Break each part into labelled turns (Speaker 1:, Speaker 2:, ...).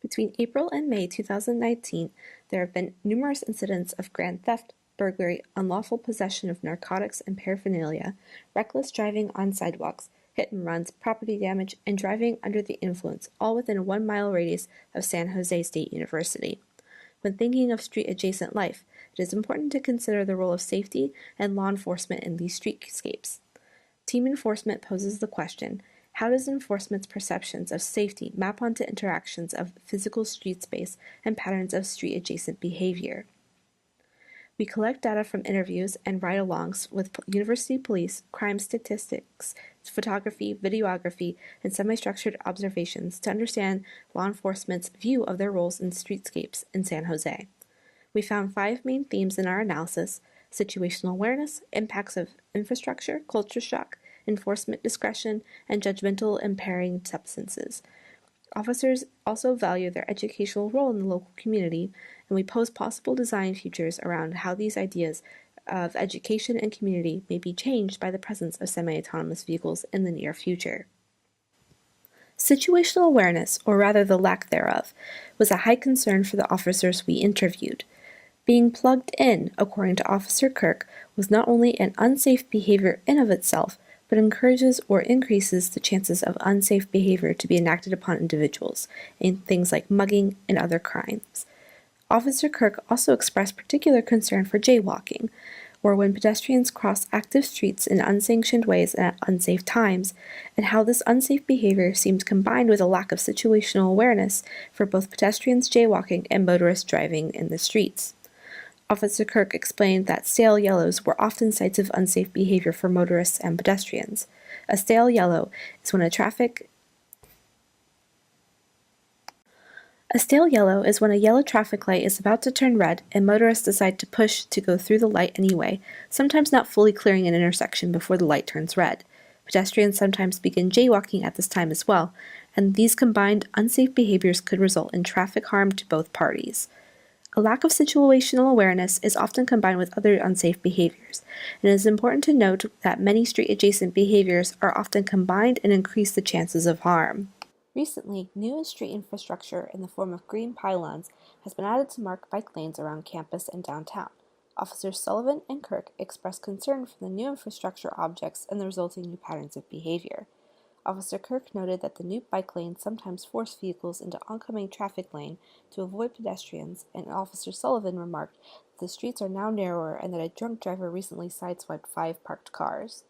Speaker 1: Between April and May 2019, there have been numerous incidents of grand theft, burglary, unlawful possession of narcotics and paraphernalia, reckless driving on sidewalks, hit and runs, property damage, and driving under the influence, all within a 1-mile radius of San Jose State University. When thinking of street-adjacent life, it is important to consider the role of safety and law enforcement in these streetscapes. Team enforcement poses the question, how does enforcement's perceptions of safety map onto interactions of physical street space and patterns of street-adjacent behavior? We collect data from interviews and ride-alongs with university police, crime statistics, photography, videography, and semi-structured observations to understand law enforcement's view of their roles in streetscapes in San Jose. We found 5 main themes in our analysis: situational awareness, impacts of infrastructure, culture shock, enforcement discretion, and judgmental impairing substances. Officers also value their educational role in the local community, and we pose possible design futures around how these ideas of education and community may be changed by the presence of semi-autonomous vehicles in the near future. Situational awareness, or rather the lack thereof, was a high concern for the officers we interviewed. Being plugged in, according to Officer Kirk, was not only an unsafe behavior in of itself, but encourages or increases the chances of unsafe behavior to be enacted upon individuals in things like mugging and other crimes. Officer Kirk also expressed particular concern for jaywalking, or when pedestrians cross active streets in unsanctioned ways and at unsafe times, and how this unsafe behavior seemed combined with a lack of situational awareness for both pedestrians jaywalking and motorists driving in the streets. Officer Kirk explained that stale yellows were often sites of unsafe behavior for motorists and pedestrians. A stale yellow is when a yellow traffic light is about to turn red and motorists decide to push to go through the light anyway, sometimes not fully clearing an intersection before the light turns red. Pedestrians sometimes begin jaywalking at this time as well, and these combined unsafe behaviors could result in traffic harm to both parties. A lack of situational awareness is often combined with other unsafe behaviors, and it is important to note that many street-adjacent behaviors are often combined and increase the chances of harm. Recently, new street infrastructure in the form of green pylons has been added to mark bike lanes around campus and downtown. Officers Sullivan and Kirk expressed concern for the new infrastructure objects and the resulting new patterns of behavior. Officer Kirk noted that the new bike lanes sometimes force vehicles into oncoming traffic lane to avoid pedestrians, and Officer Sullivan remarked that the streets are now narrower and that a drunk driver recently sideswiped 5 parked cars.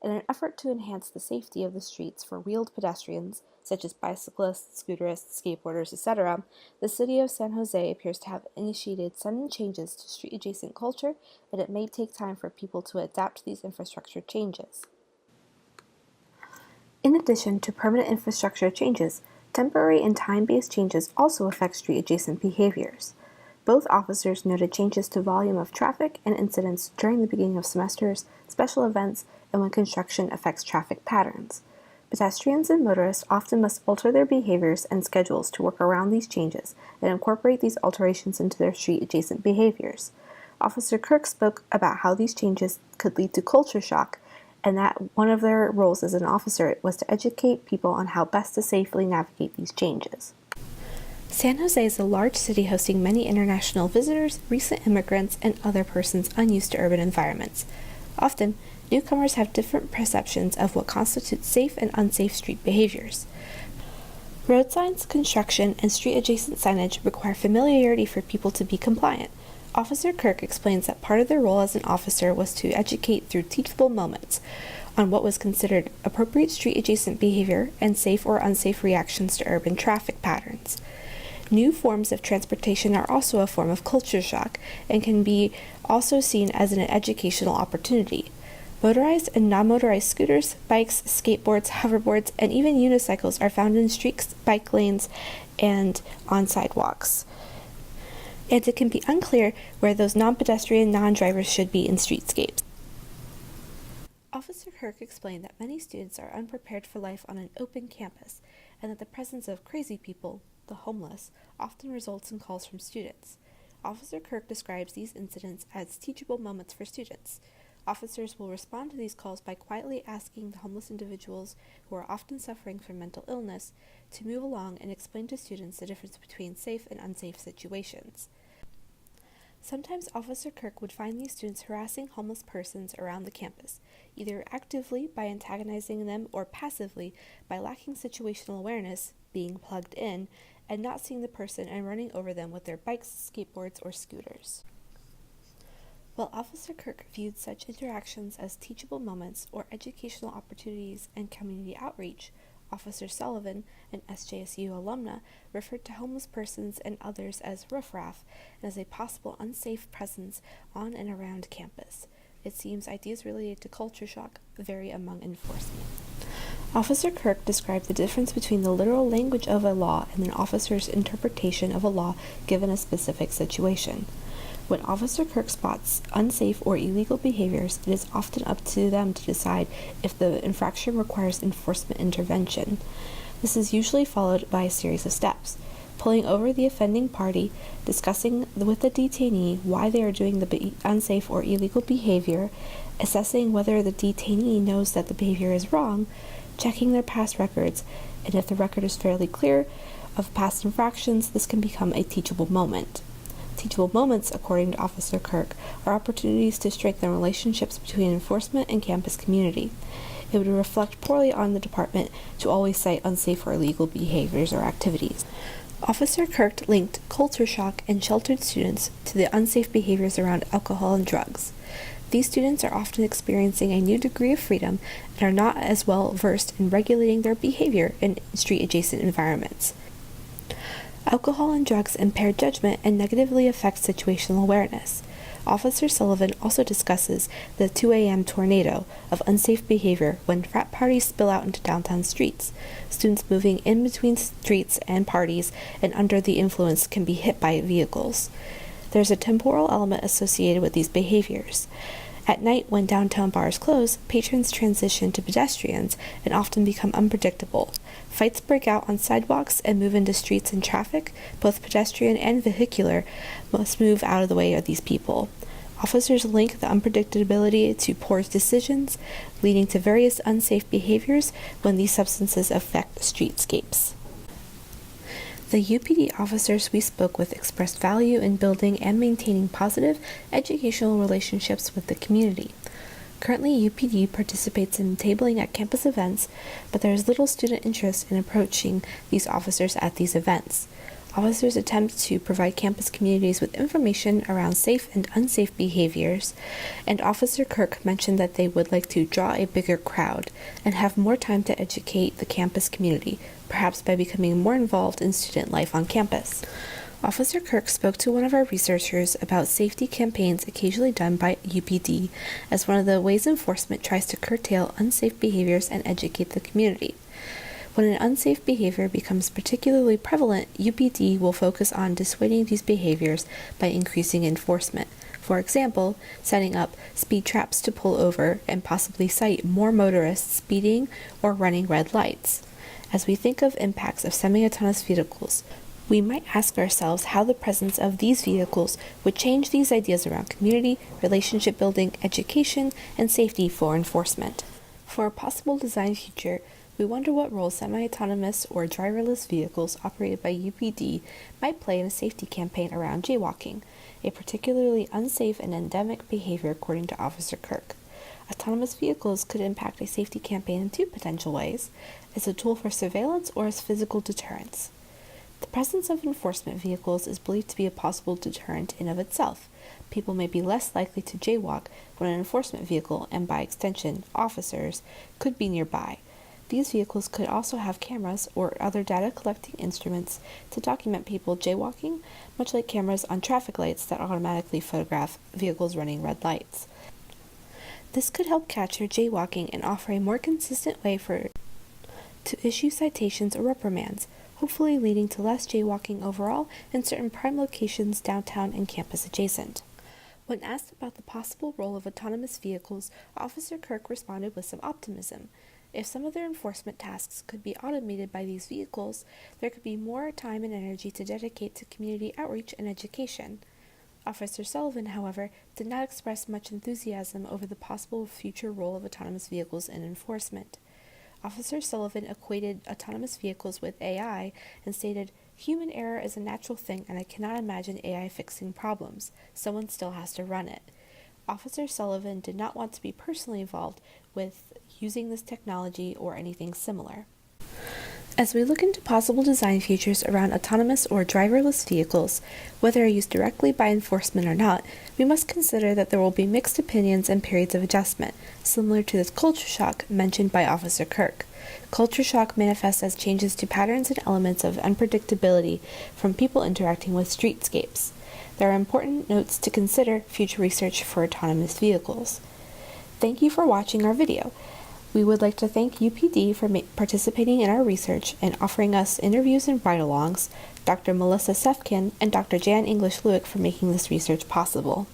Speaker 1: In an effort to enhance the safety of the streets for wheeled pedestrians, such as bicyclists, scooterists, skateboarders, etc., the city of San Jose appears to have initiated sudden changes to street-adjacent culture, and it may take time for people to adapt to these infrastructure changes. In addition to permanent infrastructure changes, temporary and time-based changes also affect street-adjacent behaviors. Both officers noted changes to volume of traffic and incidents during the beginning of semesters, special events, and when construction affects traffic patterns. Pedestrians and motorists often must alter their behaviors and schedules to work around these changes and incorporate these alterations into their street-adjacent behaviors. Officer Kirk spoke about how these changes could lead to culture shock, and that one of their roles as an officer was to educate people on how best to safely navigate these changes. San Jose is a large city hosting many international visitors, recent immigrants, and other persons unused to urban environments. Often, newcomers have different perceptions of what constitutes safe and unsafe street behaviors. Road signs, construction, and street-adjacent signage require familiarity for people to be compliant. Officer Kirk explains that part of their role as an officer was to educate through teachable moments on what was considered appropriate street-adjacent behavior and safe or unsafe reactions to urban traffic patterns. New forms of transportation are also a form of culture shock and can be also seen as an educational opportunity. Motorized and non-motorized scooters, bikes, skateboards, hoverboards, and even unicycles are found in streets, bike lanes, and on sidewalks. And it can be unclear where those non-pedestrian, non-drivers should be in streetscapes. Officer Kirk explained that many students are unprepared for life on an open campus, and that the presence of crazy people, the homeless, often results in calls from students. Officer Kirk describes these incidents as teachable moments for students. Officers will respond to these calls by quietly asking the homeless individuals, who are often suffering from mental illness, to move along and explain to students the difference between safe and unsafe situations. Sometimes Officer Kirk would find these students harassing homeless persons around the campus, either actively by antagonizing them or passively by lacking situational awareness, being plugged in, and not seeing the person and running over them with their bikes, skateboards, or scooters. While Officer Kirk viewed such interactions as teachable moments or educational opportunities and community outreach, Officer Sullivan, an SJSU alumna, referred to homeless persons and others as riffraff and as a possible unsafe presence on and around campus. It seems ideas related to culture shock vary among enforcement. Officer Kirk described the difference between the literal language of a law and an officer's interpretation of a law given a specific situation. When Officer Kirk spots unsafe or illegal behaviors, it is often up to them to decide if the infraction requires enforcement intervention. This is usually followed by a series of steps: pulling over the offending party, discussing with the detainee why they are doing the unsafe or illegal behavior, assessing whether the detainee knows that the behavior is wrong, checking their past records, and if the record is fairly clear of past infractions, this can become a teachable moment. Teachable moments, according to Officer Kirk, are opportunities to strengthen relationships between enforcement and campus community. It would reflect poorly on the department to always cite unsafe or illegal behaviors or activities. Officer Kirk linked culture shock and sheltered students to the unsafe behaviors around alcohol and drugs. These students are often experiencing a new degree of freedom and are not as well versed in regulating their behavior in street-adjacent environments. Alcohol and drugs impair judgment and negatively affect situational awareness. Officer Sullivan also discusses the 2 a.m. tornado of unsafe behavior when frat parties spill out into downtown streets. Students moving in between streets and parties and under the influence can be hit by vehicles. There's a temporal element associated with these behaviors. At night, when downtown bars close, patrons transition to pedestrians and often become unpredictable. Fights break out on sidewalks and move into streets and traffic. Both pedestrian and vehicular must move out of the way of these people. Officers link the unpredictability to poor decisions, leading to various unsafe behaviors when these substances affect streetscapes. The UPD officers we spoke with expressed value in building and maintaining positive educational relationships with the community. Currently, UPD participates in tabling at campus events, but there is little student interest in approaching these officers at these events. Officers attempt to provide campus communities with information around safe and unsafe behaviors, and Officer Kirk mentioned that they would like to draw a bigger crowd and have more time to educate the campus community, perhaps by becoming more involved in student life on campus. Officer Kirk spoke to one of our researchers about safety campaigns occasionally done by UPD as one of the ways enforcement tries to curtail unsafe behaviors and educate the community. When an unsafe behavior becomes particularly prevalent, UPD will focus on dissuading these behaviors by increasing enforcement. For example, setting up speed traps to pull over and possibly cite more motorists speeding or running red lights. As we think of impacts of semi-autonomous vehicles, we might ask ourselves how the presence of these vehicles would change these ideas around community, relationship building, education, and safety for enforcement. For a possible design future, we wonder what role semi-autonomous or driverless vehicles operated by UPD might play in a safety campaign around jaywalking, a particularly unsafe and endemic behavior according to Officer Kirk. Autonomous vehicles could impact a safety campaign in two potential ways: as a tool for surveillance or as physical deterrence. The presence of enforcement vehicles is believed to be a possible deterrent in of itself. People may be less likely to jaywalk when an enforcement vehicle, and by extension, officers, could be nearby. These vehicles could also have cameras or other data collecting instruments to document people jaywalking, much like cameras on traffic lights that automatically photograph vehicles running red lights. This could help capture jaywalking and offer a more consistent way to issue citations or reprimands, hopefully leading to less jaywalking overall in certain prime locations downtown and campus adjacent. When asked about the possible role of autonomous vehicles, Officer Kirk responded with some optimism. If some of their enforcement tasks could be automated by these vehicles, there could be more time and energy to dedicate to community outreach and education. Officer Sullivan, however, did not express much enthusiasm over the possible future role of autonomous vehicles in enforcement. Officer Sullivan equated autonomous vehicles with AI and stated, "Human error is a natural thing and I cannot imagine AI fixing problems. Someone still has to run it." Officer Sullivan did not want to be personally involved with using this technology or anything similar. As we look into possible design features around autonomous or driverless vehicles, whether used directly by enforcement or not, we must consider that there will be mixed opinions and periods of adjustment, similar to the culture shock mentioned by Officer Kirk. Culture shock manifests as changes to patterns and elements of unpredictability from people interacting with streetscapes. There are important notes to consider future research for autonomous vehicles. Thank you for watching our video. We would like to thank UPD for participating in our research and offering us interviews and ride-alongs, Dr. Melissa Sefkin and Dr. Jan English-Lewick for making this research possible.